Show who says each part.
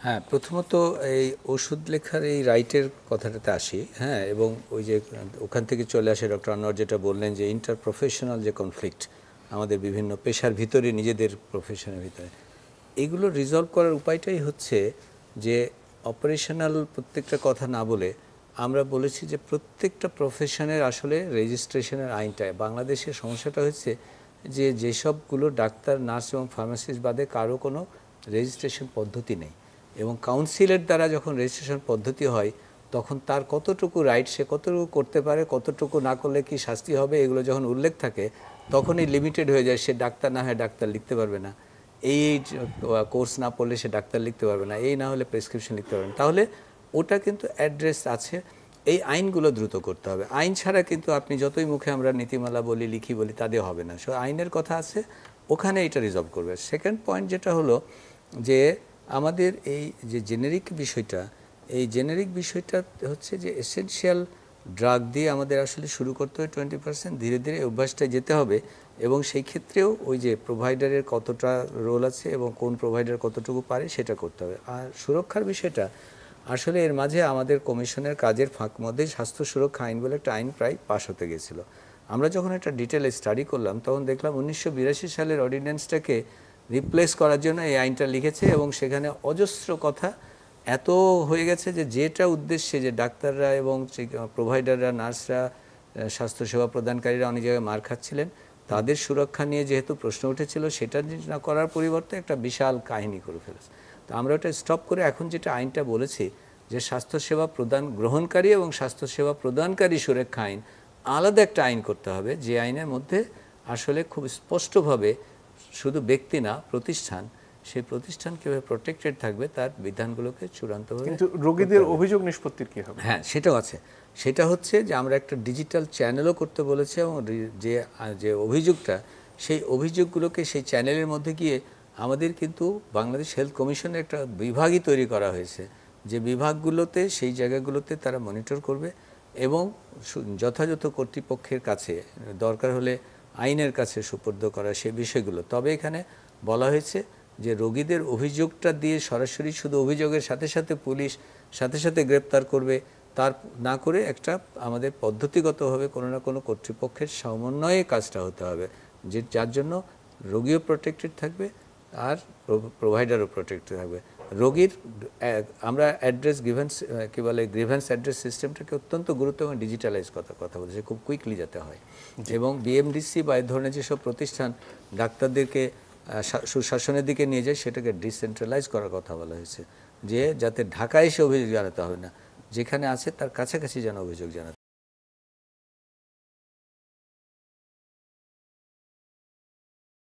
Speaker 1: হ্যাঁ, প্রথমত এই ওষুধ লেখার এই রাইটের কথাটাতে আসি। হ্যাঁ, এবং ওই যে ওখান থেকে চলে আসে ডক্টর আনোয়ার যেটা বললেন যে ইন্টার প্রফেশনাল যে কনফ্লিক্ট আমাদের বিভিন্ন পেশার ভিতরে, নিজেদের প্রফেশনের ভিতরে, এগুলো রিজলভ করার উপায়টাই হচ্ছে যে অপারেশনাল প্রত্যেকটা কথা না বলে আমরা বলেছি যে প্রত্যেকটা প্রফেশনের আসলে রেজিস্ট্রেশনের আইনটা, বাংলাদেশের সমস্যাটা হচ্ছে যে যেসবগুলো ডাক্তার, নার্স এবং ফার্মাসিস্ট বাদে কারো কোনো রেজিস্ট্রেশন পদ্ধতি নেই, এবং কাউন্সিলের দ্বারা যখন রেজিস্ট্রেশন পদ্ধতি হয় তখন তার কতটুকু রাইট, সে কতটুকু করতে পারে, কতটুকু না করলে কি শাস্তি হবে, এগুলো যখন উল্লেখ থাকে তখনই লিমিটেড হয়ে যায়। সে ডাক্তার না হয় ডাক্তার লিখতে পারবে না, এই কোর্স না পড়লে সে ডাক্তার লিখতে পারবে না, এই না হলে প্রেসক্রিপশন লিখতে পারবে না। তাহলে ওটা কিন্তু অ্যাড্রেস আছে। এই আইনগুলো দ্রুত করতে হবে। আইন ছাড়া কিন্তু আপনি যতই মুখে আমরা নীতিমালা বলি, লিখি বলি, তাদের হবে না। সো আইনের কথা আছে, ওখানে এটা রিজলভ করবে। সেকেন্ড পয়েন্ট যেটা হলো যে আমাদের এই যে জেনেরিক বিষয়টা, এই জেনেরিক বিষয়টা হচ্ছে যে এসেনশিয়াল ড্রাগ দিয়ে আমাদের আসলে শুরু করতে হবে 20%, ধীরে ধীরে অভ্যাসটায় যেতে হবে। এবং সেই ক্ষেত্রেও ওই যে প্রোভাইডারের কতটা রোল আছে এবং কোন প্রোভাইডার কতটুকু পারে সেটা করতে হবে। আর সুরক্ষার বিষয়টা আসলে এর মাঝে আমাদের কমিশনের কাজের ফাঁক মধ্যে স্বাস্থ্য সুরক্ষা আইন বলে একটা আইন প্রায় পাশ হতে গেছিলো। আমরা যখন একটা ডিটেলে স্টাডি করলাম তখন দেখলাম 1982 সালের অর্ডিন্যান্সটাকে রিপ্লেস করার জন্য এই আইনটা লিখেছে, এবং সেখানে অজস্র কথা এত হয়ে গেছে যে যেটা উদ্দেশ্যে যে ডাক্তাররা এবং প্রোভাইডাররা, নার্সরা, স্বাস্থ্যসেবা প্রদানকারীরা অনেক জায়গায় মার খাচ্ছিলেন, তাদের সুরক্ষা নিয়ে যেহেতু প্রশ্ন উঠেছিল, সেটা না করার পরিবর্তে একটা বিশাল কাহিনী করে ফেলেছে। তো আমরা ওটা স্টপ করে এখন যেটা আইনটা বলেছি যে স্বাস্থ্যসেবা প্রদান গ্রহণকারী এবং স্বাস্থ্যসেবা প্রদানকারী সুরক্ষা আইন, আলাদা একটা আইন করতে হবে, যে আইনের মধ্যে আসলে খুব স্পষ্টভাবে শুধু ব্যক্তি না, প্রতিষ্ঠান, সেই প্রতিষ্ঠান কীভাবে প্রোটেক্টেড থাকবে তার বিধানগুলোকে চূড়ান্তভাবে।
Speaker 2: কিন্তু রোগীদের অভিযোগ নিষ্পত্তির কী হবে?
Speaker 1: হ্যাঁ, সেটাও আছে। সেটা হচ্ছে যে আমরা একটা ডিজিটাল চ্যানেলও করতে বলেছি, এবং যে যে অভিযোগটা, সেই অভিযোগগুলোকে সেই চ্যানেলের মধ্যে গিয়ে আমাদের কিন্তু বাংলাদেশ হেলথ কমিশনের একটা বিভাগই তৈরি করা হয়েছে, যে বিভাগগুলোতে সেই জায়গাগুলোতে তারা মনিটর করবে এবং যথাযথ কর্তৃপক্ষের কাছে দরকার হলে আইনের কাছে সুপর্দ করা সেই বিষয়গুলো। তবে এখানে বলা হয়েছে যে রোগীদের অভিযোগটা দিয়ে সরাসরি শুধু অভিযোগের সাথে সাথে পুলিশ সাথে সাথে গ্রেপ্তার করবে তার না করে একটা আমাদের পদ্ধতিগতভাবে কোনো না কোনো কর্তৃপক্ষের সমন্বয়ে কাজটা হতে হবে, যে যার জন্য রোগীও প্রোটেক্টেড থাকবে আর প্রোভাইডারও প্রোটেক্টেড থাকবে। রোগীর আমরা অ্যাড্রেস গ্রিভেন্স কী বলে, গ্রিভেন্স অ্যাড্রেস সিস্টেমটাকে অত্যন্ত গুরুত্ব এবং ডিজিটালাইজ কথা বলছে, খুব কুইকলি যাতে হয়। এবং বিএমডিসি বা এই ধরনের যেসব প্রতিষ্ঠান ডাক্তারদেরকে সুশাসনের দিকে নিয়ে যায়, সেটাকে ডিসেন্ট্রালাইজ করার কথা বলা হয়েছে, যে যাতে ঢাকায় এসে অভিযোগ জানাতে হবে না, যেখানে আছে তার কাছাকাছি যেন অভিযোগ জানাতে